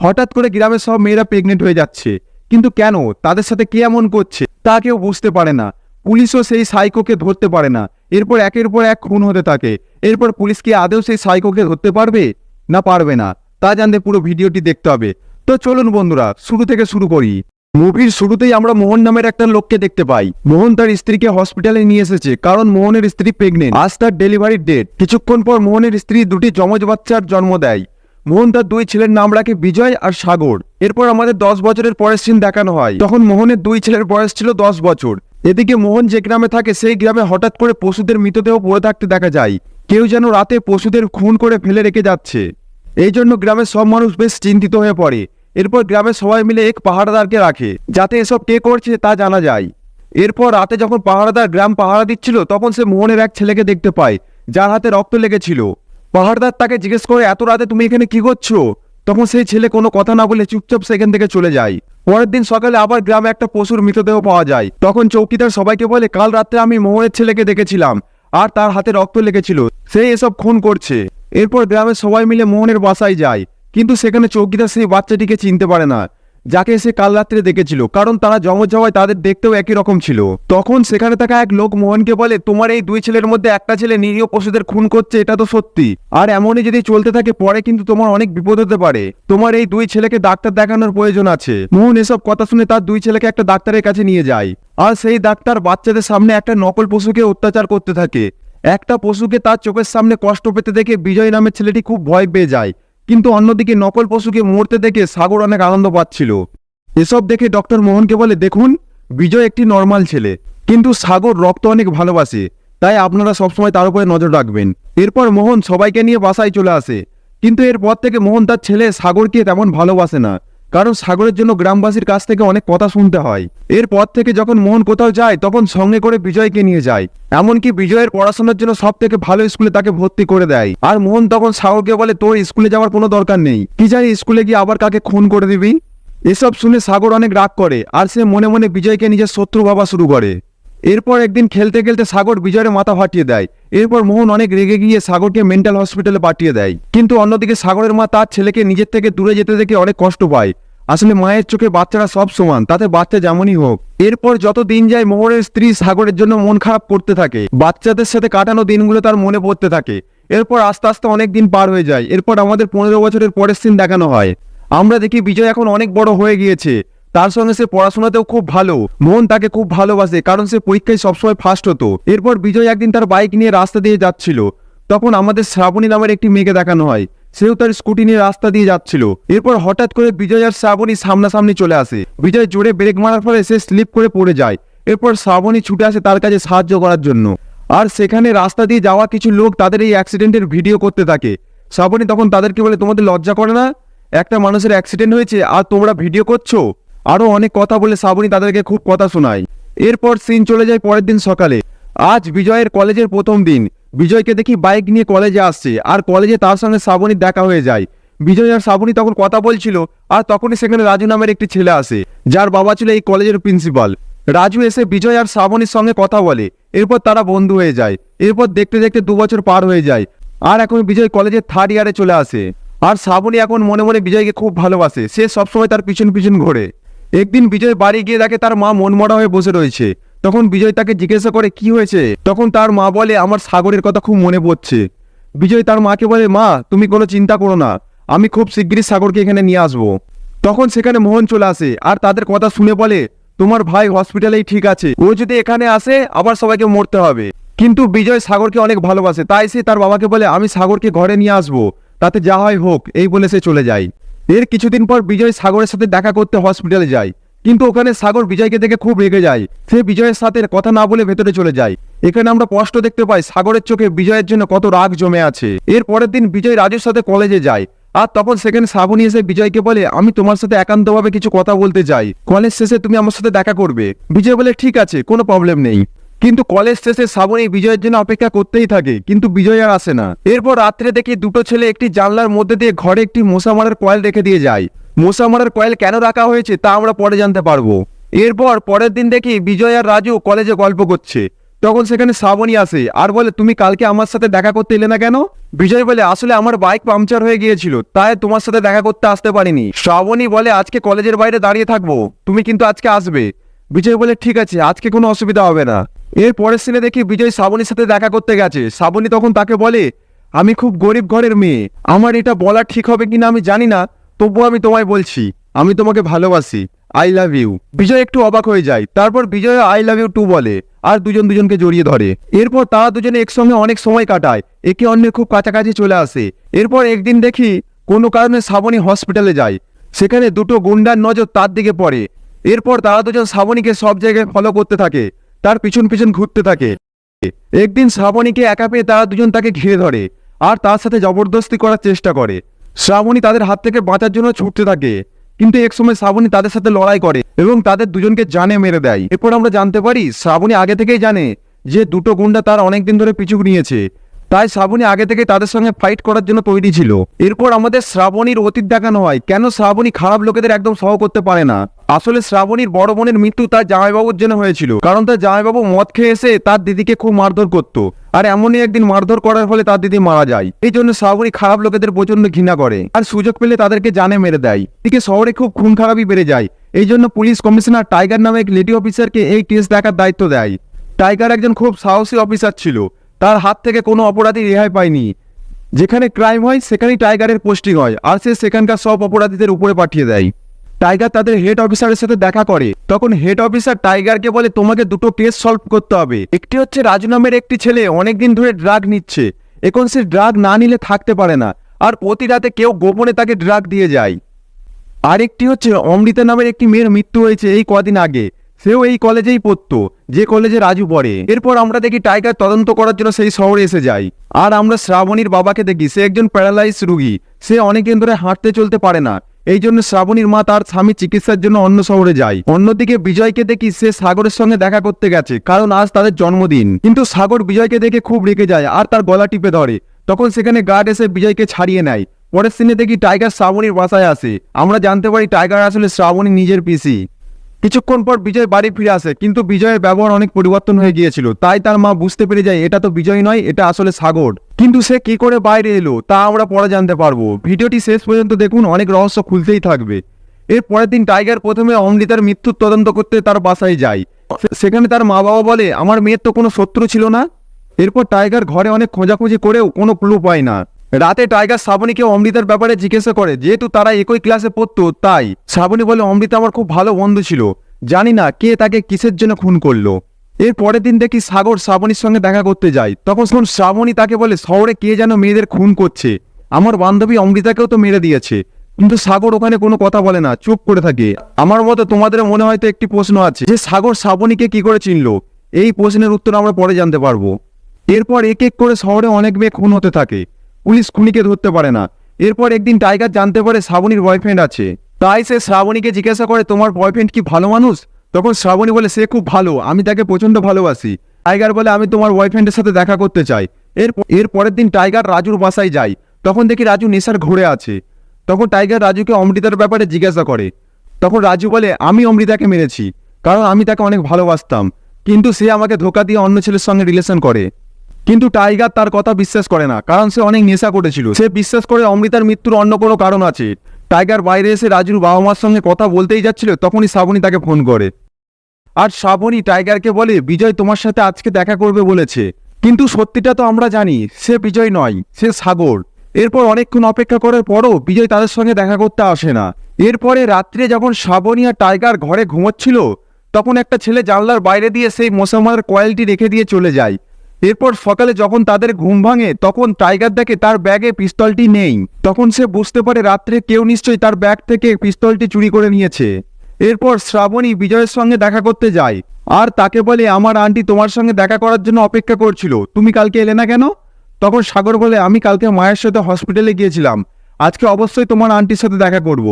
হঠাৎ করে গ্রামের সব মেয়েরা প্রেগনেন্ট হয়ে যাচ্ছে, কিন্তু কেন, তাদের সাথে কে এমন করছে তা কেউ বুঝতে পারে না। পুলিশও সেই সাইকোকে ধরতে পারে না। এরপর একের পর এক খুন হতে থাকে। এরপর পুলিশ কি আদৌ সেই সাইকোকে ধরতে পারবে না পারবে না, তা জানতে পুরো ভিডিওটি দেখতে হবে। তো চলুন বন্ধুরা, শুরু থেকে শুরু করি। মুভির শুরুতেই আমরা মোহন নামের একটা লোককে দেখতে পাই। মোহন তার স্ত্রীকে হসপিটালে নিয়ে এসেছে, কারণ মোহনের স্ত্রী প্রেগনেন্ট। আজ তার ডেলিভারির ডেট। কিছুক্ষণ পর মোহনের স্ত্রী দুটি যমজ বাচ্চার জন্ম দেয়। মোহন তার দুই ছেলের নাম রাখে বিজয় আর সাগর। এরপর আমাদের 10 বছরের পরের সিন দেখানো হয়। তখন মোহনের দুই ছেলের বয়স ছিল 10 বছর। এদিকে মোহন যে গ্রামে থাকে সেই গ্রামে হঠাৎ করে পশুদের মৃতদেহ পড়ে থাকতে দেখা যায়। কেউ যেন রাতে পশুদের খুন করে ফেলে রেখে যাচ্ছে। এই জন্য গ্রামের সব মানুষ বেশ চিন্তিত হয়ে পড়ে। এরপর গ্রামের সবাই মিলে এক পাহারাদারকে রাখে, যাতে এসব কে করছে তা জানা যায়। এরপর রাতে যখন পাহারাদার গ্রাম পাহারা দিচ্ছিল, তখন সে মোহনের এক ছেলেকে দেখতে পায়, যার হাতে রক্ত লেগেছিল। পাহারাদার তাকে জিজ্ঞেস করে, এত রাতে তুমি এখানে কি করছো? তখন সেই ছেলে কোনো কথা না বলে চুপচাপ সেখান থেকে চলে যায়। পরের দিন সকালে আবার গ্রামে একটা পশুর মৃতদেহ পাওয়া যায়। তখন চৌকিদার সবাইকে বলে, কাল রাত্রে আমি মোহনের ছেলেকে দেখেছিলাম, আর তার হাতে রক্ত লেগেছিল, সে এসব খুন করছে। এরপর গ্রামের সবাই মিলে মোহনের বাসায় যায়, কিন্তু সেখানে চৌকিদার সেই বাচ্চাটিকে চিনতে পারে না, যাকে সে কাল রাত্রে দেখেছিল, কারণ তারা যমজ হওয়ায় তাদের দেখতেও একই রকম ছিল। তখন সেখানে থাকা এক লোক মোহনকে বলে, তোমার এই দুই ছেলের মধ্যে একটা ছেলে নিরীহ পশুদের খুন করছে, এটা তো সত্যি, আর এমনই যদি চলতে থাকে পরে কিন্তু তোমার অনেক বিপদ হতে পারে। তোমার এই দুই ছেলেকে ডাক্তার দেখানোর প্রয়োজন আছে। মোহন এসব কথা শুনে তার দুই ছেলেকে একটা ডাক্তারের কাছে নিয়ে যায়, আর সেই ডাক্তার বাচ্চাদের সামনে একটা নকল পশুকে অত্যাচার করতে থাকে। একটা পশুকে তার চোখের সামনে কষ্ট পেতে দেখে বিজয় নামের ছেলেটি খুব ভয় পেয়ে যায়, কিন্তু অন্যদিকে নকল পশুকে মরতে দেখে সাগর অনেক আনন্দ পাচ্ছিল। এসব দেখে ডক্টর মোহনকে বলে, দেখুন, বিজয় একটি নর্মাল ছেলে, কিন্তু সাগর রক্ত অনেক ভালোবাসে, তাই আপনারা সবসময় তার উপরে নজর রাখবেন। এরপর মোহন সবাইকে নিয়ে বাসায় চলে আসে, কিন্তু এরপর থেকে মোহন তার ছেলে সাগরকে তেমন ভালোবাসে না, কারণ সাগরের জন্য গ্রামবাসীর কাছ থেকে অনেক কথা শুনতে হয়। এরপর থেকে যখন মোহন কোথাও যায় তখন সঙ্গে করে বিজয়কে নিয়ে যায়, এমনকি বিজয়ের পড়াশোনার জন্য সব থেকে ভালো স্কুলে তাকে ভর্তি করে দেয়। আর মোহন তখন সাগরকে বলে, তোর স্কুলে যাওয়ার কোনো দরকার নেই, কি জানি স্কুলে গিয়ে আবার কাকে খুন করে দিবি। এসব শুনে সাগর অনেক রাগ করে, আর সে মনে মনে বিজয়কে নিজের শত্রু ভাবা শুরু করে। এরপর একদিন খেলতে খেলতে সাগর বিজয়ের মাথা ফাটিয়ে দেয়। এরপর মোহন অনেক রেগে গিয়ে সাগরকে মেন্টাল হসপিটালে পাঠিয়ে দেয়। কিন্তু অন্যদিকে সাগরের মা তার ছেলেকে নিজের থেকে দূরে যেতে দেখে অনেক কষ্ট পায়। আসলে মায়ের চোখে বাচ্চারা সব সমান, তাতে বাচ্চা যেমনই হোক। এরপর যত দিন যায় মোহনের স্ত্রী সাগরের জন্য মন খারাপ করতে থাকে। বাচ্চাদের সাথে কাটানো দিনগুলো তার মনে পড়তে থাকে। এরপর আস্তে আস্তে অনেক দিন পার হয়ে যায়। এরপর আমাদের 15 বছরের পরের সিন দেখানো হয়। আমরা দেখি বিজয় এখন অনেক বড় হয়ে গিয়েছে, তার সঙ্গে সে পড়াশোনাতেও খুব ভালো। মোহন তাকে খুব ভালোবাসে, কারণ সে পরীক্ষায় সবসময় ফার্স্ট হতো। এরপর বিজয় একদিন তার বাইক নিয়ে রাস্তা দিয়ে যাচ্ছিল, তখন আমাদের শ্রাবণী নামের একটি মেয়েকে দেখানো হয়, সেও তার স্কুটি নিয়ে রাস্তা দিয়ে যাচ্ছিল। এরপর হঠাৎ করে বিজয় আর শ্রাবণী সামনাসামনি চলে আসে। বিজয় জোরে ব্রেক মারার ফলে সে স্লিপ করে পড়ে যায়। এরপর শ্রাবণী ছুটে আসে তার কাছে সাহায্য করার জন্য, আর সেখানে রাস্তা দিয়ে যাওয়া কিছু লোক তাদের এই অ্যাক্সিডেন্টের ভিডিও করতে থাকে। শ্রাবণী তখন তাদেরকে বলে, তোমাদের লজ্জা করে না? একটা মানুষের অ্যাক্সিডেন্ট হয়েছে আর তোমরা ভিডিও করছো? আরো অনেক কথা বলে শ্রাবণী তাদেরকে খুব কথা শোনায়। এরপর সিন চলে যায় পরের দিন সকালে। আজ বিজয়ের কলেজের প্রথম দিন। বিজয়কে দেখি বাইক নিয়ে কলেজে আসছে, আর কলেজে তার সঙ্গে শ্রাবণীর দেখা হয়ে যায়। বিজয় আর শ্রাবণী তখন কথা বলছিল, আর তখনই সেখানে রাজু নামের একটি ছেলে আসে, যার বাবা ছিল এই কলেজের প্রিন্সিপাল। রাজু এসে বিজয় আর শ্রাবণীর সঙ্গে কথা বলে। এরপর তারা বন্ধু হয়ে যায়। এরপর দেখতে দেখতে 2 বছর পার হয়ে যায়, আর এখন বিজয় কলেজের 3rd ইয়ারে চলে আসে। আর শ্রাবণী এখন মনে মনে বিজয়কে খুব ভালোবাসে, সে সবসময় তার পিছন পিছন ঘোরে। একদিন বিজয় বাড়ি গিয়ে দেখে তার মা মনমরা হয়ে বসে রয়েছে। তখন বিজয় তাকে জিজ্ঞাসা করে, কি হয়েছে? তখন তার মা বলে, আমার সাগরের কথা খুব মনে পড়ছে। বিজয় তার মাকে বলে, মা তুমি কোনো চিন্তা করো না, আমি খুব শিগগিরই সাগরকে এখানে নিয়ে আসবো। তখন সেখানে মোহন চলে আসে, আর তাদের কথা শুনে বলে, তোমার ভাই হসপিটালেই ঠিক আছে, ও যদি এখানে আসে আবার সবাইকে মরতে হবে। কিন্তু বিজয় সাগরকে অনেক ভালোবাসে, তাই সে তার বাবাকে বলে, আমি সাগরকে ঘরে নিয়ে আসবো, তাতে যা হয় হোক, এই বলে সে চলে যায়। এর কিছুদিন পর বিজয় সাগরের সাথে দেখা করতে হসপিটালে যায়, কিন্তু ওখানে সাগর বিজয়কে দেখে খুব রেগে যায়। সে বিজয়ের সাথে কথা না বলে ভেতরে চলে যায়। এখানে আমরা স্পষ্ট দেখতে পাই সাগরের চোখে বিজয়ের জন্য কত রাগ জমে আছে। এর পরের দিন বিজয় রাজুর সাথে কলেজে যায়, আর তখন সেখানে শ্রাবণী এসে বিজয়কে বলে, আমি তোমার সাথে একান্তভাবে কিছু কথা বলতে চাই, কলেজ শেষে তুমি আমার সাথে দেখা করবে। বিজয় বলে, ঠিক আছে, কোনো প্রবলেম নেই। কিন্তু কলেজ শেষে শ্রাবণী বিজয়ের জন্য অপেক্ষা করতেই থাকে, কিন্তু বিজয় আর আসে না। এরপর রাত্রে দেখি দুটো ছেলে একটি জানলার মধ্যে দিয়ে ঘরে একটি মশা মারার কয়েল রেখে দিয়ে যায়। মশা মারার কয়েল কেন রাখা হয়েছে তা আমরা পরে জানতে পারবো। এরপর পরের দিন দেখি বিজয় আর রাজু কলেজে গল্প করছে। তখন সেখানে শ্রাবণী আসে আর বলে তুমি কালকে আমার সাথে দেখা করতে এলে না কেন? বিজয় বলে আসলে আমার বাইক পাংচার হয়ে গিয়েছিল, তাই তোমার সাথে দেখা করতে আসতে পারিনি। শ্রাবণী বলে আজকে কলেজের বাইরে দাঁড়িয়ে থাকবো, তুমি কিন্তু আজকে আসবে। বিজয় বলে ঠিক আছে, আজকে কোনো অসুবিধা হবে না। এর পরের সিনে দেখি বিজয় শ্রাবণীর সাথে দেখা করতে গেছে। শ্রাবণী তখন তাকে বলে আমি খুব গরিব ঘরের মেয়ে, আমার এটা বলা ঠিক হবে কিনা আমি জানি না, তবুও আমি তোমায় বলছি আমি তোমাকে ভালোবাসি, আই লাভ ইউ। বিজয় একটু অবাক হয়ে যায়। তারপর বিজয় আই লাভ ইউ টু বলে আর দুজন দুজনকে জড়িয়ে ধরে। এরপর তারা দুজনে একসঙ্গে অনেক সময় কাটায়, একে অন্যের খুব কাছাকাছি চলে আসে। এরপর একদিন দেখি কোনো কারণে শ্রাবণী হসপিটালে যায়, সেখানে দুটো গুন্ডার নজর তার দিকে পড়ে। এরপর তারা দুজন শ্রাবণীকে সব জায়গায় ফলো করতে থাকে, তার পিছন পিছন ঘুরতে থাকে। একদিন শ্রাবণীকে একা পেয়ে তারা দুজন তাকে ঘিরে ধরে আর তার সাথে জবরদস্তি করার চেষ্টা করে। শ্রাবণী তাদের হাত থেকে বাঁচার জন্য ছুটতে থাকে, কিন্তু এক সময় শ্রাবণী তাদের সাথে লড়াই করে এবং তাদের দুজনকে জানে মেরে দেয়। এরপর আমরা জানতে পারি শ্রাবণী আগে থেকেই জানে যে দুটো গুন্ডা তার অনেকদিন ধরে পিছু নিয়েছে, তাই শ্রাবণী আগে থেকে তাদের সঙ্গে ফাইট করার জন্য তৈরি ছিল। এরপর আমাদের শ্রাবণীর অতীত দেখানো হয়, কেন শ্রাবণী খারাপ লোকেদের একদম সহ করতে পারে না। আসলে শ্রাবণীর বড় বোনের মৃত্যু তার জামাইবাবুর জন্য হয়েছিল, কারণ তার জামাইবাবু মদ খেয়ে এসে তার দিদিকে খুব মারধর করতো, আর এমনই একদিন মারধর করার ফলে তার দিদি মারা যায়। এই জন্য শ্রাবণী খারাপ লোকেদের প্রচন্ড ঘৃণা করে আর সুযোগ পেলে তাদেরকে জানে মেরে দেয়। এদিকে শহরে খুব খুন খারাপই বেড়ে যায়, এই জন্য পুলিশ কমিশনার টাইগার নামে এক লেডি অফিসারকে এই কেস দেখার দায়িত্ব দেয়। টাইগার একজন খুব সাহসী অফিসার ছিল, তার হাত থেকে কোনো অপরাধী রেহাই পায়নি। যেখানে ক্রাইম হয় সেখানেই টাইগারের পোস্টিং হয়, আর সে সেখানকার সব অপরাধীদের উপরে পাঠিয়ে দেয়। টাইগার তাদের হেড অফিসারের সাথে দেখা করে, তখন হেড অফিসার টাইগারকে বলে তোমাকে দুটো কেস সলভ করতে হবে। একটি হচ্ছে রাজু নামের একটি ছেলে অনেকদিন ধরে ড্রাগ নিচ্ছে, এখন সে ড্রাগ না নিলে থাকতে পারে না, আর প্রতি রাতে কেউ গোপনে তাকে ড্রাগ দিয়ে যায়। আরেকটি হচ্ছে অমৃতা নামের একটি মেয়ের মৃত্যু হয়েছে এই কদিন আগে, সেও এই কলেজেই পড়তো যে কলেজে রাজু পড়ে। এরপর আমরা দেখি টাইগার তদন্ত করার জন্য সেই শহরে এসে যায়, আর আমরা শ্রাবণীর বাবাকে দেখি, সে একজন প্যারালাইজ রুগী, সে অনেকদিন ধরে হাঁটতে চলতে পারে না। এই জন্য শ্রাবণীর মা তার স্বামী চিকিৎসার জন্য অন্য শহরে যায়। অন্যদিকে বিজয়কে দেখি সে সাগরের সঙ্গে দেখা করতে গেছে, কারণ আজ তাদের জন্মদিন। কিন্তু সাগর বিজয়কে দেখে খুব রেগে যায় আর তার গলা টিপে ধরে, তখন সেখানে গার্ড এসে বিজয়কে ছাড়িয়ে নেয়। পরের সিনে দেখি টাইগার শ্রাবণীর বাসায় আসে, আমরা জানতে পারি টাইগার আসলে শ্রাবণীর নিজের পিসি। কিছুক্ষণ পর বিজয় বাড়ি ফিরে আসে, কিন্তু বিজয়ের ব্যবহার অনেক পরিবর্তন হয়ে গিয়েছিল, তাই তার মা বুঝতে পেরে যায় এটা তো বিজয় নয়, এটা আসলে সাগর। কিন্তু সে কি করে বাইরে এলো তা আমরা পরে জানতে পারবো। ভিডিওটি শেষ পর্যন্ত দেখুন, অনেক রহস্য খুলতেই থাকবে। এর পরের দিন টাইগার প্রথমে অমৃতার মৃত্যুর তদন্ত করতে তার বাসায় যায়, সেখানে তার মা বাবা বলে আমার মেয়ের তো কোনো শত্রু ছিল না। এরপর টাইগার ঘরে অনেক খোঁজাখুঁজি করেও কোনো ক্লু পায় না। রাতে টাইগার শ্রাবণীকে অমৃতার ব্যাপারে জিজ্ঞাসা করে, যেহেতু তারা একই ক্লাসে পড়তো তাই। শ্রাবণী বলে অমৃতা আমার খুব ভালো বন্ধু ছিল, জানি না কে তাকে কিসের জন্য খুন করলো। এর পরের দিন দেখি সাগর শ্রাবণীর সঙ্গে দেখা করতে যায়, তখন শ্রাবণী তাকে বলে শহরে কে যেন মেয়েদের খুন করছে, আমার বান্ধবী অমৃতাকেও তো মেরে দিয়েছে। কিন্তু সাগর ওখানে কোনো কথা বলে না, চুপ করে থাকে। আমার মতো তোমাদের মনে হয়তো একটি প্রশ্ন আছে যে সাগর শ্রাবণীকে কি করে চিনল, এই প্রশ্নের উত্তর আমরা পরে জানতে পারবো। এরপর এক এক করে শহরে অনেক মেয়ে খুন হতে থাকে, পুলিশ খুনিকে ধরতে পারে না। এরপর একদিন টাইগার জানতে পারে শ্রাবণীর বয়ফ্রেন্ড আছে, তাই সে শ্রাবণীকে জিজ্ঞাসা করে তোমার বয়ফ্রেন্ড কি ভালো মানুষ? তখন শ্রাবণী বলে সে খুব ভালো, আমি তাকে প্রচন্ড ভালোবাসি। টাইগার বলে আমি তোমার বয়ফ্রেন্ডের সাথে দেখা করতে চাই। এর পরের দিন টাইগার রাজুর বাসায় যায়, তখন দেখি রাজু নেশার ঘুরে আছে। তখন টাইগার রাজুকে অমৃতার ব্যাপারে জিজ্ঞাসা করে, তখন রাজু বলে আমি অমৃতাকে মেরেছি, কারণ আমি তাকে অনেক ভালোবাসতাম, কিন্তু সে আমাকে ধোকা দিয়ে অন্য ছেলের সঙ্গে রিলেশন করে। কিন্তু টাইগার তার কথা বিশ্বাস করে না, কারণ সে অনেক নেশা করেছিল। সে বিশ্বাস করে অমৃতার মৃত্যুর অন্য কোনো কারণ আছে। টাইগার বাইরে এসে রাজুর বাবা মার সঙ্গে কথা বলতেই যাচ্ছিল, তখনই শ্রাবণী তাকে ফোন করে, আর শ্রাবণী টাইগারকে বলে বিজয় তোমার সাথে আজকে দেখা করবে বলেছে। কিন্তু সত্যিটা তো আমরা জানি সে বিজয় নয়, সে সাগর। এরপর অনেকক্ষণ অপেক্ষা করার পরও বিজয় তাদের সঙ্গে দেখা করতে আসে না। এরপরে রাত্রে যখন শ্রাবণী আর টাইগার ঘরে ঘুমোচ্ছিল, তখন একটা ছেলে জানলার বাইরে দিয়ে সেই মশামার কয়েলটি রেখে দিয়ে চলে যায়। এরপর সকালে যখন তাদের ঘুম ভাঙে, তখন টাইগার দেখে তার ব্যাগে পিস্তলটি নেই। তখন সে বুঝতে পারে রাত্রে কেউ নিশ্চয়ই তার ব্যাগ থেকে পিস্তলটি চুরি করে নিয়েছে। এরপর শ্রাবণী বিজয়ের সঙ্গে দেখা করতে যায়, আর তাকে বলে আমার আন্টি তোমার সঙ্গে দেখা করার জন্য অপেক্ষা করছিল, তুমি কালকে এলে না কেন? তখন সাগর বলে আমি কালকে মায়ের সাথে হসপিটালে গিয়েছিলাম, আজকে অবশ্যই তোমার আন্টির সাথে দেখা করব।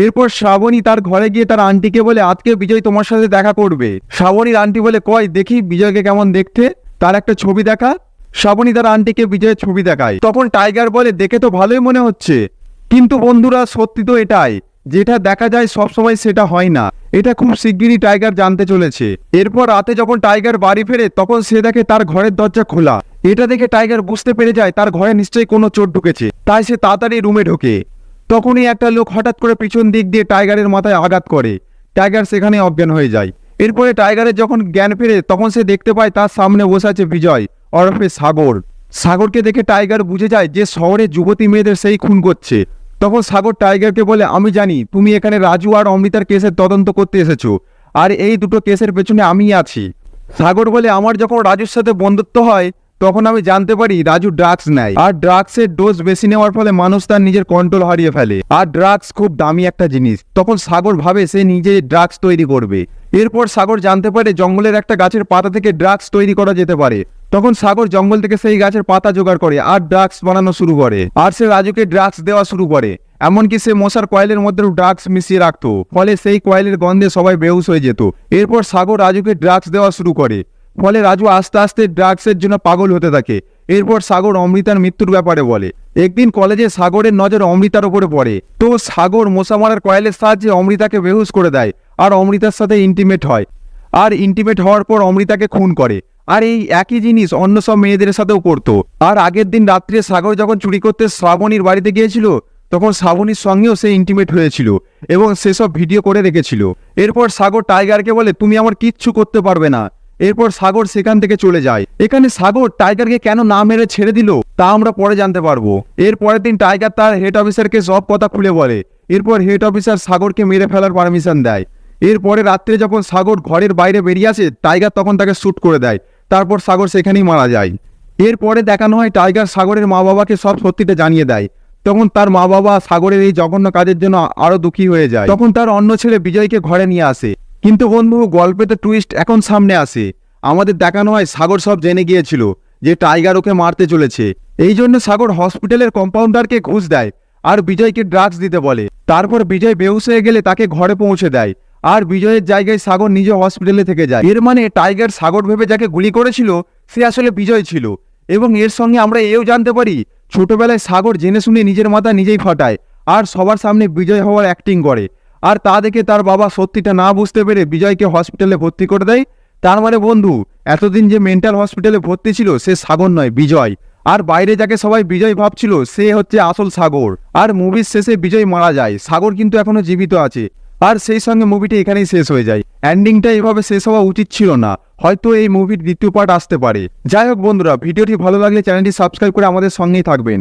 এরপর শ্রাবণী তার ঘরে গিয়ে তার আন্টিকে বলে আজকে বিজয় তোমার সাথে দেখা করবে। শ্রাবণীর আন্টি বলে কই দেখি বিজয়কে কেমন দেখতে, তার একটা ছবি দেখা। শ্রাবণী তার আন্টিকে বিজয়ের ছবি দেখায়, তখন টাইগার বলে দেখে তো ভালোই মনে হচ্ছে, কিন্তু বন্ধুরা সত্যি তো এটাই যেটা দেখা যায় সবসময় সেটা হয় না। এটা খুব শিগগিরই টাইগার জানতে চলেছে। এরপর রাতে যখন টাইগার বাড়ি ফেরে তখন সে দেখে তার ঘরের দরজা খোলা। এটা দেখে টাইগার বুঝতে পেরে যায় তার ঘরে নিশ্চয়ই কোনো চোর ঢুকেছে, তাই সে তাড়াতাড়ি রুমে ঢোকে। তখনই একটা লোক হঠাৎ করে পিছন দিক দিয়ে টাইগারের মাথায় আঘাত করে। টাইগার সেখানে অজ্ঞান হয়ে যায়। এরপরে টাইগারের যখন জ্ঞান ফেরে তখন সে দেখতে পায় তার সামনে বসে আছে বিজয় ওরফে সাগর। সাগরকে দেখে টাইগার বুঝে যায় যে শহরের যুবতী মেয়েদের সেই খুন করছে। তখন সাগর টাইগারকে বলে, আমি জানি তুমি এখানে রাজু আর অমৃতার কেসের তদন্ত করতে এসেছো, আর এই দুটো কেসের পেছনে আমিই আছি। সাগর বলে, আমার যখন রাজুর সাথে বন্ধুত্ব হয় তখন আমি জানতে পারি রাজু ড্রাগস নেয়, আর ড্রাগসের ডোজ বেশি নেওয়ার ফলে মানুষ তার নিজের কন্ট্রোল হারিয়ে ফেলে, আর ড্রাগস খুব দামি একটা জিনিস। তখন সাগর ভাবে সে নিজে ড্রাগস তৈরি করবে। এরপর সাগর জানতে পারে জঙ্গলের একটা গাছের পাতা থেকে ড্রাগস তৈরি করা যেতে পারে। তখন সাগর জঙ্গল থেকে সেই গাছের পাতা জোগাড় করে আর ড্রাগস বানানো শুরু করে, আর সে রাজুকে ড্রাগস দেওয়া শুরু করে। এমনকি সে মশার কয়েলের মধ্যেও ড্রাগস মিশিয়ে রাখতো, ফলে সেই কয়েলের গন্ধে সবাই বেহুশ হয়ে যেত। এরপর সাগর রাজুকে ড্রাগস দেওয়া শুরু করে, ফলে রাজু আস্তে আস্তে ড্রাগসের জন্য পাগল হতে থাকে। এরপর সাগর অমৃতার মৃত্যুর ব্যাপারে বলে। একদিন কলেজে সাগরের নজর অমৃতার উপরে পড়ে, তো সাগর মশা মারার কয়েলের সাহায্যে অমৃতাকে বেহুশ করে দেয় আর অমৃতার সাথে ইন্টিমেট হয়। আর ইন্টিমেট হওয়ার পর অমৃতাকে খুন করে। আর এই একই জিনিস অন্য সব মেয়েদের সাথেও করতো। আর আগের দিন রাত্রে সাগর যখন চুরি করতে শ্রাবণীর বাড়িতে গিয়েছিল তখন শ্রাবণীর সঙ্গেও সে ইন্টিমেট হয়েছিল এবং সেসব ভিডিও করে রেখেছিল। এরপর সাগর টাইগারকে বলে, তুমি আমার কিচ্ছু করতে পারবে না। এরপর সাগর সেখান থেকে চলে যায়। এখানে সাগর টাইগারকে কেন না মেরে ছেড়ে দিল তা আমরা পরে জানতে পারবো। এর পরের দিন টাইগার তার হেড অফিসারকে সব কথা খুলে বলে। এরপর হেড অফিসার সাগরকে মেরে ফেলার পারমিশন দেয়। এরপরে রাত্রে যখন সাগর ঘরের বাইরে বেরিয়ে আসে টাইগার তখন তাকে শ্যুট করে দেয়। তারপর সাগর সেখানেই মারা যায়। এরপরে দেখানো হয় টাইগার সাগরের মা বাবাকে সব সত্যিটা জানিয়ে দেয়। তখন তার মা বাবা সাগরের এই জঘন্য কাজের জন্য আরো দুঃখী হয়ে যায়। তখন তার অন্য ছেলে বিজয়কে ঘরে নিয়ে আসে। কিন্তু বন্ধু, গল্পেতে টুইস্ট এখন সামনে আসে। আমাদের দেখানো হয় সাগর সব জেনে গিয়েছিল যে টাইগার ওকে মারতে চলেছে। এই জন্য সাগর হসপিটালের কম্পাউন্ডারকে ঘুষ দেয় আর বিজয়কে ড্রাগস দিতে বলে। তারপর বিজয় বেহুশ হয়ে গেলে তাকে ঘরে পৌঁছে দেয়, আর বিজয়ের জায়গায় সাগর নিজে হসপিটালে থেকে যায়। এর মানে টাইগার সাগর ভেবে যাকে গুলি করেছিল সে আসলে বিজয় ছিল। এবং এর সঙ্গে আমরা এও জানতে পারি ছোটবেলায় সাগর জেনে শুনে নিজের মাথা নিজেই ফাটায় আর সবার সামনে বিজয় হওয়ার অ্যাক্টিং করে। আর তা দেখে তার বাবা সত্যিটা না বুঝতে পেরে বিজয়কে হসপিটালে ভর্তি করে দেয়। তার মানে বন্ধু, এতদিন যে মেন্টাল হসপিটালে ভর্তি ছিল সে সাগর নয়, বিজয়। আর বাইরে যাকে সবাই বিজয় ভাবছিল সে হচ্ছে আসল সাগর। আর মুভির শেষে বিজয় মারা যায়, সাগর কিন্তু এখনো জীবিত আছে। আর সেই সঙ্গে মুভিটি এখানেই শেষ হয়ে যায়। এন্ডিংটা এভাবে শেষ হওয়া উচিত ছিল না, হয়তো এই মুভির দ্বিতীয় পার্ট আসতে পারে। যাই হোক বন্ধুরা, ভিডিওটি ভালো লাগলে চ্যানেলটি সাবস্ক্রাইব করে আমাদের সঙ্গেই থাকবেন।